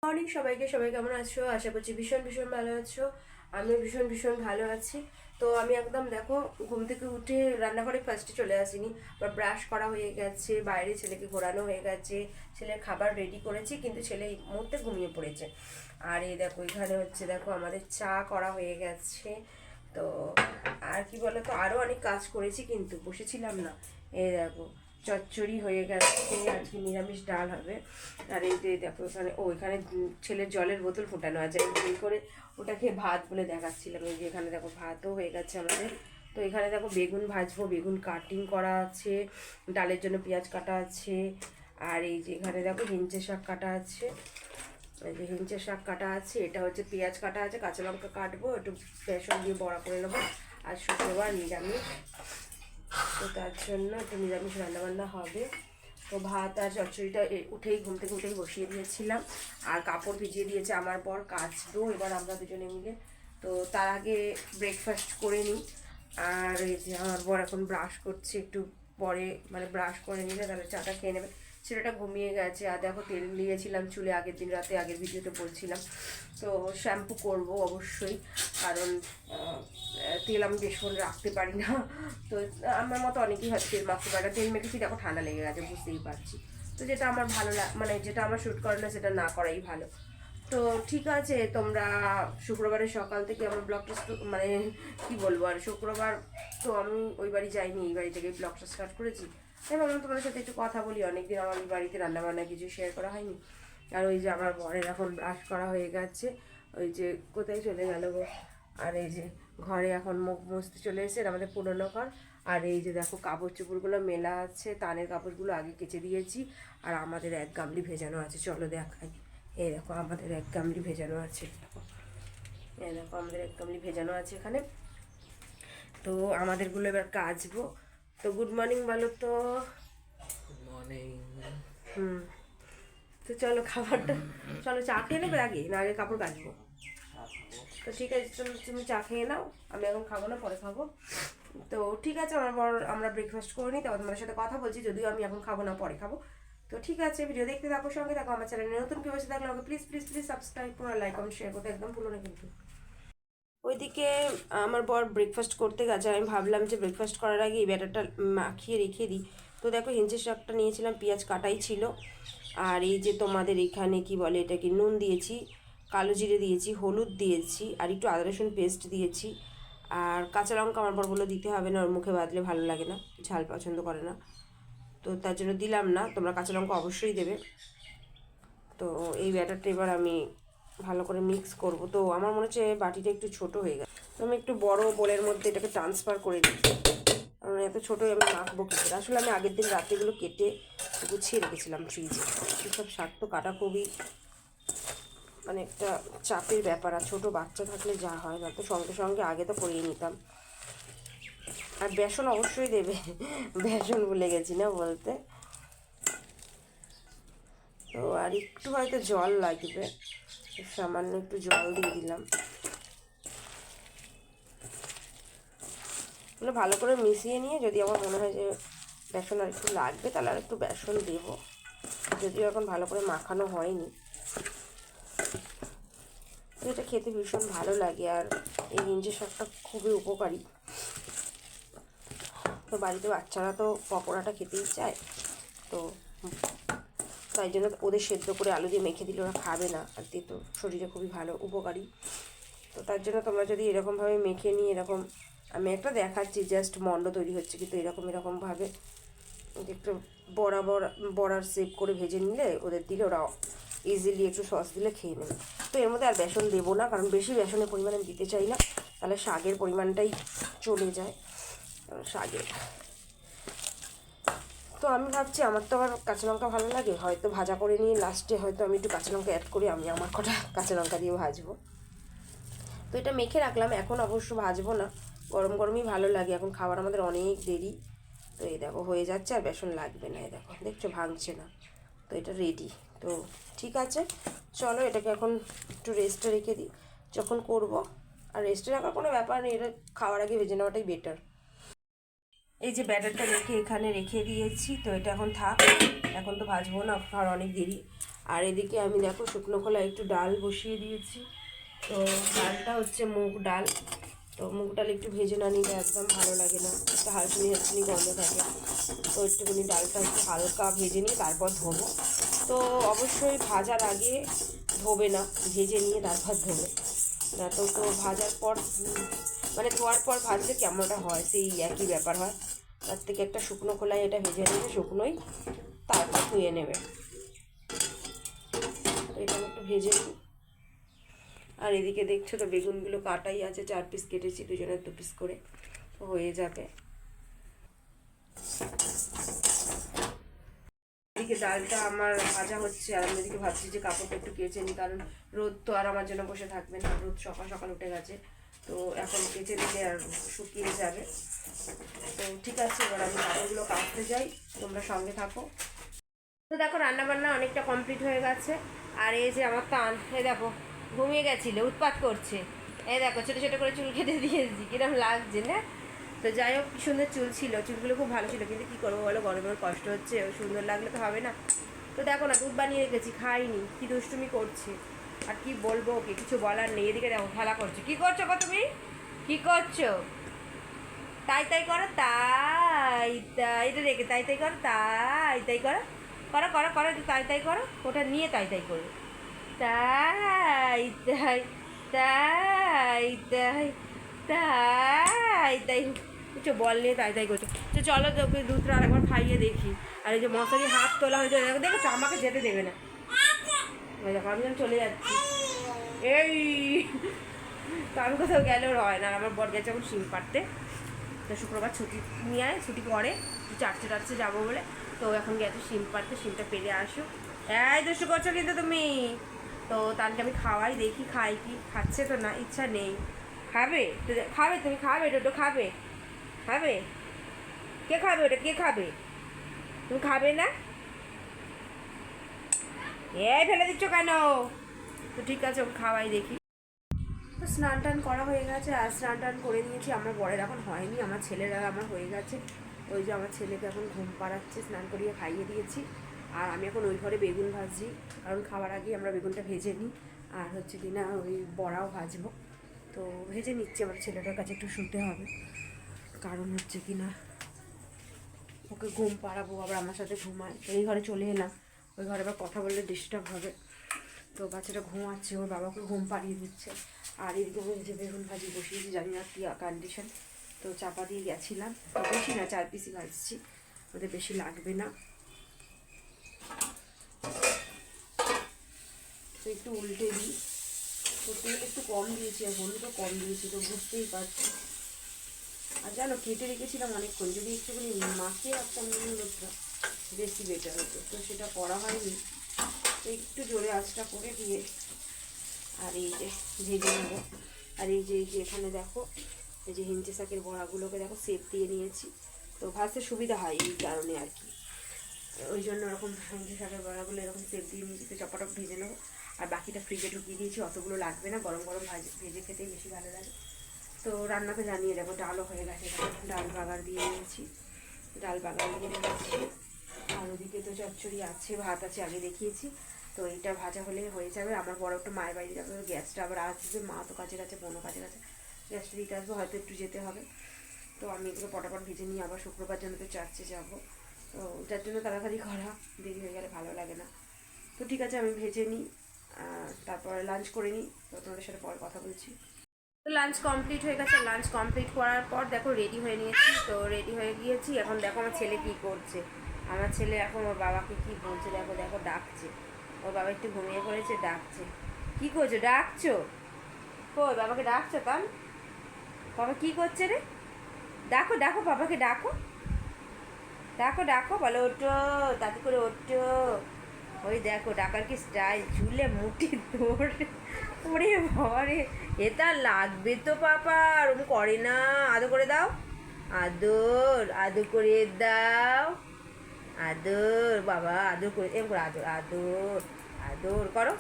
Morning সবাইকে, সবাই কেমন আছো? আশা করছি ভীষণ ভীষণ ভালো আছো। আমিও ভীষণ ভীষণ ভালো আছি। তো আমি একদম দেখো ঘুম থেকে উঠে রান্নাঘরে ফার্স্টে চলে আসিনি, বা ব্রাশ করা হয়ে গেছে, বাইরে ছেলেকে ঘোরানো হয়ে গেছে, ছেলের খাবার রেডি করেছি, কিন্তু ছেলে এই মুহূর্তে ঘুমিয়ে পড়েছে। আর এই দেখো এখানে হচ্ছে, দেখো আমাদের চা করা হয়ে গেছে। তো আর কি বলো তো, আরও অনেক কাজ করেছি কিন্তু বসেছিলাম না। এই দেখো চচ্চড়ি হয়ে গেছে, আজকে নিরামিষ ডাল হবে। আর এই যে দেখো এখানে, এখানে ছেলের জলের বোতল ফোটানো আছে, এই করে ওটাকে ভাত বলে দেখাচ্ছিলাম। এই যে এখানে দেখো ভাতও হয়ে গেছে আমাদের। তো এখানে দেখো বেগুন ভাজবো, বেগুন কাটিং করা আছে, ডালের জন্য পেঁয়াজ কাটা আছে। আর এই যে এখানে দেখো হিঞ্চে শাক কাটা আছে, এই যে হিঞ্চে শাক কাটা আছে, এটা হচ্ছে পেঁয়াজ কাটা আছে, কাঁচা লঙ্কা কাটবো, একটু বেসন দিয়ে বড়া করে নেবো। আর শুক্রবার নিরামিষ, তো তার জন্য একটু নিরামিষ রান্নাবান্না হবে। তো ভাত আর চচ্চড়িটা উঠেই, ঘুম থেকে উঠেই বসিয়ে দিয়েছিলাম। আর কাপড় ভিজিয়ে দিয়েছে আমার বর, কাচবো এবার আমরা দুজনে মিলে। তো তার আগে ব্রেকফাস্ট করে নিই। আর এই যে আমার বর এখন ব্রাশ করছে, একটু পরে মানে ব্রাশ করে নিলে তাহলে চাটা খেয়ে নেবে। ছেলেটা ঘুমিয়ে গেছে। আর দেখো তেল নিয়েছিলাম চুলে আগের দিন রাতে, আগের ভিডিওতে বলছিলাম। তো শ্যাম্পু করব অবশ্যই, কারণ তেল আমি বেশিক্ষণ রাখতে পারি না। তো আমার মতো অনেকেই হয়তো তেল মাখতে পারে না, তেল মেখেছি দেখো ঠান্ডা লেগে গেছে, বুঝতেই পারছি। তো যেটা আমার ভালো মানে যেটা আমার শ্যুট করে না সেটা না করাই ভালো। তো ঠিক আছে, তোমরা শুক্রবারের সকাল থেকে আমার ব্লগটা মানে কি বলবো, আর শুক্রবার তো আমি ওই বাড়ি যাইনি, এই বাড়ি থেকে ব্লগটা স্টার্ট করেছি। তাই ভাবলাম তোমাদের সাথে একটু কথা বলি, অনেকদিন আমার বাড়িতে রান্নাবান্না কিছু শেয়ার করা হয়নি। আর ওই যে আমার বরের এখন ব্রাশ করা হয়ে গেছে, ওই যে কোথায় চলে গেল গো। আর এই যে ঘরে এখন মুখ মুছতে চলে এসেছে, আমাদের পুরনো ঘর। আর এই যে দেখো কাপড় চোপড়গুলো মেলা আছে, তানের কাপড়গুলো আগে কেচে দিয়েছি। আর আমাদের এক গামলি ভেজানো আছে, চলো দেখাই। এই দেখো আমাদের এক গামলি ভেজানো আছে, এই দেখো আমাদের এক গামলি ভেজানো আছে এখানে। তো আমাদেরগুলো এবার কাচবো। তো গুড মর্নিং বলো তো। Good morning. হুম। তো চলো খাবারটা, চলো চা খেয়ে নেবে আগে, না আগে কাপড় কাচবো? তো ঠিক আছে, চলো তুমি চা খেয়ে নাও, আমি এখন খাবো না, পরে খাবো। তো ঠিক আছে, আমার বর আমরা ব্রেকফাস্ট করে নিই, তারপর তোমাদের সাথে কথা বলছি, যদিও আমি এখন খাবো না, পরে খাবো। তো ঠিক আছে, ভিডিও দেখতে থাকো, সঙ্গে থাকো। আমার চ্যানেলে নতুন কেউ এসে থাকলে আমাকে প্লিজ প্লিজ প্লিজ সাবস্ক্রাইব করো, লাইক কমেন্ট শেয়ার করতে একদম ভুলো না কিন্তু। ওইদিকে আমার বর ব্রেকফাস্ট করতে গেছে, আমি ভাবলাম যে ব্রেকফাস্ট করার আগে এই ব্যাটারটা মাখিয়ে রেখে দিই। তো দেখো হিঞ্চের শাকটা নিয়েছিলাম, পেঁয়াজ কাটাই ছিল। আর এই যে তোমাদের এখানে কি বলে এটাকে, নুন দিয়েছি, কালো জিরে দিয়েছি, হলুদ দিয়েছি, আর একটু আদা রসুন পেস্ট দিয়েছি। আর কাঁচা লঙ্কা আমার বর বলে দিতে হবে না, ওর মুখে বাদলে ভালো লাগে না, ঝাল পছন্দ করে না, তো তার জন্য দিলাম না। তোমরা কাঁচা লঙ্কা অবশ্যই দেবে। তো এই ব্যাটারটা এবার আমি ভালো করে মিক্স করব। তো আমার মনে হচ্ছে বাটিটা একটু ছোট হয়ে গেছে, তো আমি একটু বড় বোলের মধ্যে এটাকে ট্রান্সফার করে দিই, কারণ এত ছোটোই আমি মাখবো কী করে। আসলে আমি আগের দিন রাত্রেগুলো কেটে গুছিয়ে রেখেছিলাম ফ্রিজে। এসব শাক তো কাটা খুবই মানে একটা চাপের ব্যাপার, আর ছোটো বাচ্চা থাকলে যা হয় না, তো সঙ্গে সঙ্গে আগে তো করিয়ে নিতাম। আর বেসন অবশ্যই দেবে, বেসন ভুলে গেছি না বলতে। তো আর একটু হয়তো জল লাগবে, সামান্য একটু জল দিয়ে দিলাম। মানে ভালো করে মিশিয়ে নিয়ে, যদি আমার মনে হয় যে বেসন আর একটু লাগবে, তাহলে আর একটু বেসন দেবো, যদিও এখন ভালো করে মাখানো হয়নি। এটা খেতে ভীষণ ভালো লাগে, আর এই হিঞ্চের শাকটা খুবই উপকারী। তো বাড়িতে বাচ্চারা তো পকোড়াটা খেতেই চায়, তো তাই জন্য ওদের সেদ্ধ করে আলু দিয়ে মেখে দিলে ওরা খাবে না, আর দিয়ে তো শরীরে খুবই ভালো, উপকারী। তো তার জন্য তোমরা যদি এরকমভাবে মেখে নিয়ে এরকম, আমি একটা দেখাচ্ছি জাস্ট মণ্ড তৈরি হচ্ছে, কিন্তু এরকমভাবে একটু বড়ার শেপ করে ভেজে নিলে ওদের দিলে ওরা ইজিলি একটু সস দিলে খেয়ে নেবে। তো এর মধ্যে আর বেসন দেবো না, কারণ বেশি বেসনের পরিমাণ আমি দিতে চাই না, তাহলে শাকের পরিমাণটাই চলে যায় শাকের। তো আমি ভাবছি, আমার তো আবার কাঁচা লঙ্কা ভালো লাগে, হয়তো ভাজা করে নিয়ে লাস্টে হয়তো আমি একটু কাঁচা লঙ্কা অ্যাড করি, আমি আমার কটা কাঁচা লঙ্কা দিয়ে ভাজবো। তো এটা মেখে রাখলাম, এখন অবশ্য ভাজবো না, গরম গরমই ভালো লাগে, এখন খাবার আমাদের অনেক দেরি। তো এই দেখো হয়ে যাচ্ছে, আর বেসন লাগবে না, এই দেখো দেখছো ভাঙছে না। তো এটা রেডি। তো ঠিক আছে, চলো এটাকে এখন একটু রেস্টে রেখে দিই, যখন করব। আর রেস্টে রাখার কোনো ব্যাপার নেই, এটা খাওয়ার আগে ভেজে নেওয়াটাই বেটার। এই যে ব্যাটারটা রেখে এখানে রেখে দিয়েছি, তো এটা এখন থাক, এখন তো ভাজবো না, আর অনেক দেরি। আর এদিকে আমি দেখো শুকনো খোলা একটু ডাল বসিয়ে দিয়েছি। তো ডালটা হচ্ছে মুগ ডাল, তো মুগ ডাল একটু ভেজে না নিলে একদম ভালো লাগে না, একটা হালকুনি হালকুনি গন্ধ থাকে। তো একটুখানি ডালটা একটু হালকা ভেজে নিয়ে তারপর ধোবো। তো অবশ্যই ভাজার আগে ধোবে না, ভেজে নিয়ে তারপর ধোবে না, তো তো ভাজার পর মানে ধোয়ার পর ভাজলে কেমনটা হয় সেই একই ব্যাপার হয়। তার থেকে একটা শুকনো খোলায় এটা ভেজে নেবে, শুকনোই, তারপর ধুয়ে নেবে। তো এটা আমি একটু ভেজে নিই। আর এদিকে দেখছো তো বেগুনগুলো কাটাই আছে, 4 পিস কেটেছি, দুজনের 2 পিস করে, তো হয়ে যাবে। এদিকে ডালটা আমার ভাজা হচ্ছে, আর আমি এদিকে ভাবছি যে কাপড়টা একটু কেচে নিই, কারণ রোদ তো আর আমার জন্য বসে থাকবে না, রোদ সকাল সকাল উঠে গেছে, তো এখন কেচে দিলে আর শুকিয়ে যাবে। তো ঠিক আছে, এবার আমি কাপড়গুলো কাচতে যাই, তোমরা সঙ্গে থাকো। তো দেখো রান্নাবান্না অনেকটা কমপ্লিট হয়ে গেছে। আর এই যে আমার কান, এই দেখো ঘুমিয়ে গেছিলো, উৎপাত করছে, এই দেখো ছোটো ছোটো করে চুল কেটে দিয়েছি, কিরম লাগছে না? তো যাই হোক, কি সুন্দর চুল ছিল, চুলগুলো খুব ভালো ছিল, কিন্তু কী করবো বলো, গরমের কষ্ট হচ্ছে, সুন্দর লাগলে তো হবে না। তো দেখো না, দুধ বানিয়ে রেখেছি, খাইনি, কি দুষ্টুমি করছে, আর কি বলবো ওকে, কিছু বলার নেই। এদিকে দেখো খেলা করছো, কী করছো গো তুমি, কী করছো? তাই তাই করো, তাই তাই, এটা রেখে তাই তাই করো, তাই তাই করো, করো করো করো, একটু তাই তাই করো, ওটা নিয়ে তাই তাই করো, তাই তাই তাই তাই তাই তাই, কিছু বল নিয়ে তাই তাই করছো। তো চলো তোকে দুধটা আরেকবার খাইয়ে দেখি। আর এই যে মশারি হাত তোলা হয়েছে, দেখো দেখো আমাকে যেতে দেবে না, দেখো আমি যেন চলে যাচ্ছি, এই তো আমি কোথাও গেলেও হয় না। আর আমার বর গেছে এখন শিম পাড়তে, তো শুক্রবার ছুটি নিয়ে আয়, ছুটি পরে চারটে টারটে যাবো বলে, তো এখন গেছে শিম পাড়তে, শিমটা পেরে আসো। এই দুষ্টু করছো কিন্তু তুমি। তো তাকে আমি খাওয়াই, দেখি খাই কি, খাচ্ছে তো না, ইচ্ছা নেই। খাবে তো খাবে, তুমি খাবে, টোটো খাবে, খাবে, কে খাবে ওটা, কে খাবে, তুমি খাবে না? এই ফেলে দিচ্ছ কেন? তো ঠিক আছে, ওকে খাওয়াই দেখি। তো স্নান টান করা হয়ে গেছে, আর স্নান টান করে নিয়েছি, আমার বরের এখন হয়নি, আমার ছেলেরা আমার হয়ে গেছে। ওই যে আমার ছেলেকে এখন ঘুম পাড়াচ্ছে, স্নান করিয়ে খাইয়ে দিয়েছি। আর আমি এখন ওই ঘরে বেগুন ভাজছি, কারণ খাওয়ার আগেই আমরা বেগুনটা ভেজে নিই। আর হচ্ছে কি না, ওই বড়াও ভাজবো, তো ভেজে নিচ্ছি। আমার ছেলেটার কাছে একটু শুতে হবে, কারণ হচ্ছে কি না ওকে ঘুম পাড়াবো, আবার আমার সাথে ঘুমায়, তো এই ঘরে চলে এলাম, ওই ঘরে আবার কথা বললে ডিস্টার্ব হবে। তো বাচ্চাটা ঘুমাচ্ছে, ওর বাবাকে ঘুম পাড়িয়ে দিচ্ছে। আর এদিকে আমি যে বেগুন ভাজি বসিয়েছি, জানি না কী কন্ডিশন, তো চাপা দিয়ে গেছিলাম, তো বেশি না 4 পিসই ভাজছি, ওদের বেশি লাগবে না। তো একটু উল্টে দিই, তো তেল একটু কম দিয়েছি, আর হলুদও কম দিয়েছি, তো বুঝতেই পারছি। আর জানো কেটে রেখেছিলাম অনেকক্ষণ, যদি একটুখানি মাখিয়ে রাখতাম হলুদটা বেশি বেটার হতো, তো সেটা করা হয়নি। তো একটু জোরে আঁচটা করে দিয়ে আর এই যে ভেজে নেবো। আর এই যে এখানে দেখো, এই যে হিঞ্চে শাকের বড়াগুলোকে দেখো সেপ দিয়ে নিয়েছি, তো ভাজতে সুবিধা হয় এই কারণে আর কি, ওই জন্য এরকম হিঞ্চে শাকের বড়াগুলো এরকম সেপ দিয়ে নিয়েছি, তো চপাটপ ভেজে নেবো। আর বাকিটা ফ্রিজে ঢুকিয়ে দিয়েছি, অতগুলো লাগবে না, গরম গরম ভেজে খেতেই বেশি ভালো লাগে। তো রান্নাকে জানিয়ে দেবো, ডালও হয়ে গেছে, ডাল বাগার দিয়ে নিয়েছি, ডাল বাগার দিয়ে রেখেছি। আর ওদিকে তো চচ্চড়ি আছে, ভাত আছে, আগে দেখিয়েছি। তো এইটা ভাজা হলে হয়ে যাবে। আমার বড় একটু মায়ের বাড়ি যাবে, গ্যাসটা আবার আসবে, মা তো কাছে কাছে, বোনও কাছে কাছে, গ্যাসটা দিতে আসবে, হয়তো একটু যেতে হবে। তো আমি এগুলো পটাপট ভেজে নিয়ে আবার শুক্রবার জন্য তো চার্চে যাবো, তো যার জন্য তাড়াতাড়ি করা, দেরি হয়ে গেলে ভালো লাগে না। তো ঠিক আছে, আমি ভেজে নিই, তারপরে লাঞ্চ করে নিই, তো তোমাদের সাথে পরে কথা বলছি। তো লাঞ্চ কমপ্লিট হয়ে গেছে, লাঞ্চ কমপ্লিট করার পর দেখো রেডি হয়ে নিয়েছি, তো রেডি হয়ে গিয়েছি। এখন দেখো আমার ছেলে কি করছে, আমার ছেলে এখন ওর বাবাকে কি বলছে, দেখো দেখো ডাকছে, ওর বাবা একটু ঘুমিয়ে পড়েছে, ডাকছে। কি করছো, ডাকছো কই, বাবাকে ডাকছো কান, বাবা কি করছে রে, ডাকো ডাকো বাবাকে, ডাকো ডাকো ডাকো, বলো ওঠো, তাতে করে ওঠো। ওই দেখো ডাকার কি স্টাইল, ঝুলে মুঠি ধরে, ওরে বাবারে, এটা লাগবে তো পাপা, ওরকম করে না, আদর করে দাও, আদর আদর করে দাও, আদর বাবা, আদর করে, এম করে আদর আদর আদর করো,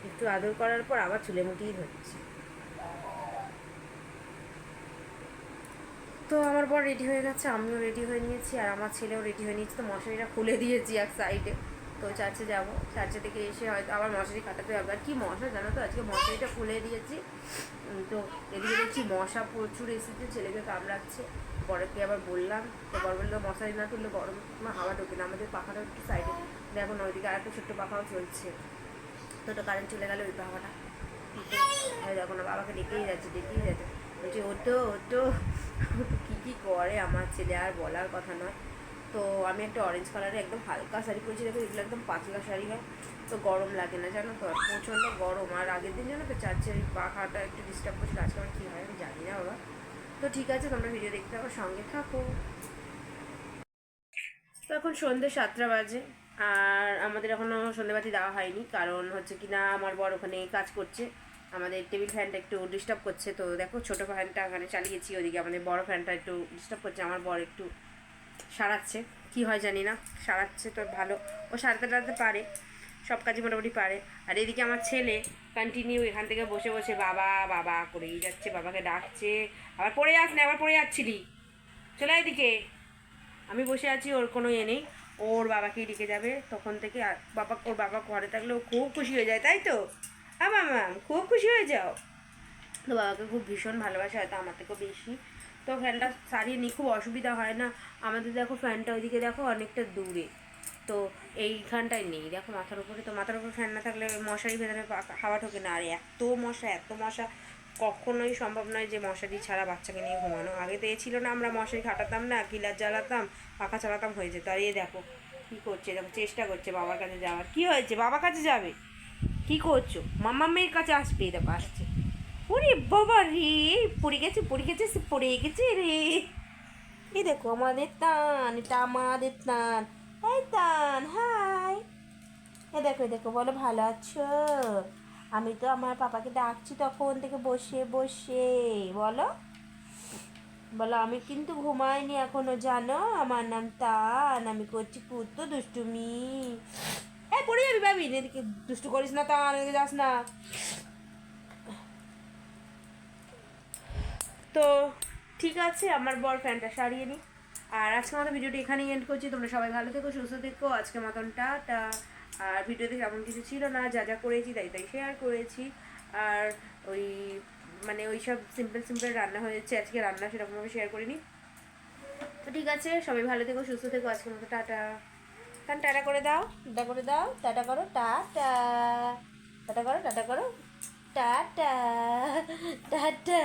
একটু আদর করার পর আবার চুলে মুটিই ধরছে। তো আমার বর রেডি হয়ে গেছে, আমিও রেডি হয়ে নিয়েছি, আর আমার ছেলেও রেডি হয়ে নিয়েছে। তো মশারিটা খুলে দিয়েছি এক সাইডে। তো চার্চে যাবো, চার্চে থেকে এসে হয়তো আবার মশারি কাটাতে হবে। আর কি মশা জানো তো, আজকে মশারিটা খুলে দিয়েছি। তো এদিকে দেখছি মশা প্রচুর এসেছে, ছেলেকে কামড়াচ্ছে। বরকে আবার বললাম, তো বর বললো মশারি না তুললে গরম হাওয়া ঢোকে না। আমাদের পাখাটা একটু সাইডে দেখো না, ওইদিকে আর একটা ছোট্ট পাখাও চলছে। তো ওটা কারেন্ট চলে গেল, ওই পাখাটা দেখো না, বাবাকে ডেকেই যাচ্ছে বলছি ওটো ওটো। কী করে আমার ছেলে, আর বলার কথা নয়। তো আমি একটা অরেঞ্জ কালারের একদম হালকা শাড়ি পরেছি, দেখো এগুলো একদম পাতলা শাড়ি হয়, তো গরম লাগে না জানো তো। আর প্রচণ্ড গরম। আর আগের দিন জানো তো চার্চের পাখাটা একটু ডিস্টার্ব করছিল, আজকে আমার কী হয় আমি জানি না বাবা। তো ঠিক আছে, তোমরা ভিডিও দেখতে থাকো, সঙ্গে থাকো। তো এখন সন্ধ্যে 7টা বাজে, আর আমাদের এখনও সন্ধ্যেবাতি দেওয়া হয়নি। কারণ হচ্ছে কি না, আমার বর ওখানে কাজ করছে, আমাদের টেবিল ফ্যানটা একটু ডিস্টার্ব করছে। তো দেখো ছোটো ফ্যানটা ওখানে চালিয়েছি, ওদিকে আমাদের বড় ফ্যানটা একটু ডিস্টার্ব করছে। আমার বর একটু সারাচ্ছে, কি হয় জানি না, সারাচ্ছে তো ভালো। ও সারাতে টারাতে পারে, সব কাজই মোটামুটি পারে। আর এদিকে আমার ছেলে কন্টিনিউ এখান থেকে বসে বসে বাবা বাবা করেই যাচ্ছে, বাবাকে ডাকছে। আবার পড়ে যাস না, আবার পড়ে যাচ্ছিলি, চলে এদিকে। আমি বসে আছি, ওর কোনো ইয়ে নেই, ওর বাবাকেই ডেকে যাবে তখন থেকে। আর ওর বাবা ঘরে থাকলে ও খুব খুশি হয়ে যায়, তাই তো মামা, খুব খুশি হয়ে যাও। তো বাবাকে খুব ভীষণ ভালোবাসে, হয়তো আমার থেকেও বেশি। তো ফ্যানটা সারিয়ে নিই, খুব অসুবিধা হয় না। আমাদের দেখো ফ্যানটা ওইদিকে দেখো অনেকটা দূরে, তো এইখানটায় নেই দেখো মাথার উপরে। তো মাথার উপরে ফ্যান না থাকলে মশারি ভেতরে হাওয়া ঢোকে না। আর এত মশা, কখনোই সম্ভব নয় যে মশারি ছাড়া বাচ্চাকে নিয়ে ঘুমানো। আগে তো এ ছিল না, আমরা মশারি খাটাতাম না, কিলার জ্বালাতাম, পাখা চালাতাম, হয়ে যেত। আর এ দেখো কী করছে, দেখো চেষ্টা করছে বাবার কাছে যাওয়ার। কি হয়েছে, বাবার কাছে যাবে? কি করছো? মাম্মা মেয়ের কাছে আসবে, দেখো আসছে। ওরে বাবা রে, পড়ে গেছে সে, পড়ে গেছে রে। এই দেখো আমাদের তান, এটা আমাদের তান। এই তান, হাই। এই দেখো বলো ভালো আছো? আমি তো আমার পাপাকে ডাকছি তখন থেকে বসে বসে। বলো বলো, আমি কিন্তু ঘুমাইনি এখনো জানো, আমার নাম তান, আমি করছি কুত্তো দুষ্টুমি। পড়ে যাবি ভাবি, এদিকে দুষ্টু করিস না, তান এদিকে যাস না। তো ঠিক আছে, আমার বর ফ্যানটা সারিয়ে নিই। আর আজকে মতো ভিডিওটি এখানেই এন্ড করছি। তোমরা সবাই ভালো থেকো, সুস্থ থেকো। আজকে মতন টাটা। আর ভিডিওতে তেমন কিছু ছিল না, যা যা করেছি তাই শেয়ার করেছি। আর ওই মানে ওই সব সিম্পল রান্না হয়েছে আজকে, রান্না সেরকমভাবে শেয়ার করিনি। তো ঠিক আছে, সবাই ভালো থেকো, সুস্থ থেকো। আজকের মতো টাটা। কারণ টাটা করে দাও, টাটা করে দাও, টাটা করো, টাটা, টাটা করো, টাটা করো, টাটা, টাটা।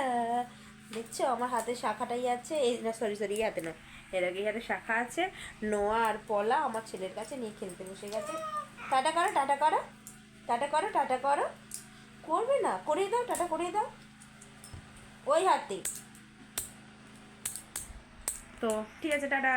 দেখছো আমার হাতে শাখাটাই আছে, এই না সরি হাতে না, এর আগে হাতে শাখা আছে। নোয়া আর পলা আমার ছেলের কাছে নিয়ে খেলতে বসে গেছে। টাটা করো, টাটা করো, টাটা করো, টাটা করো। করবে না, করিয়ে দাও, টাটা করিয়ে দাও ওই হাতে। তো ঠিক আছে, টাটা।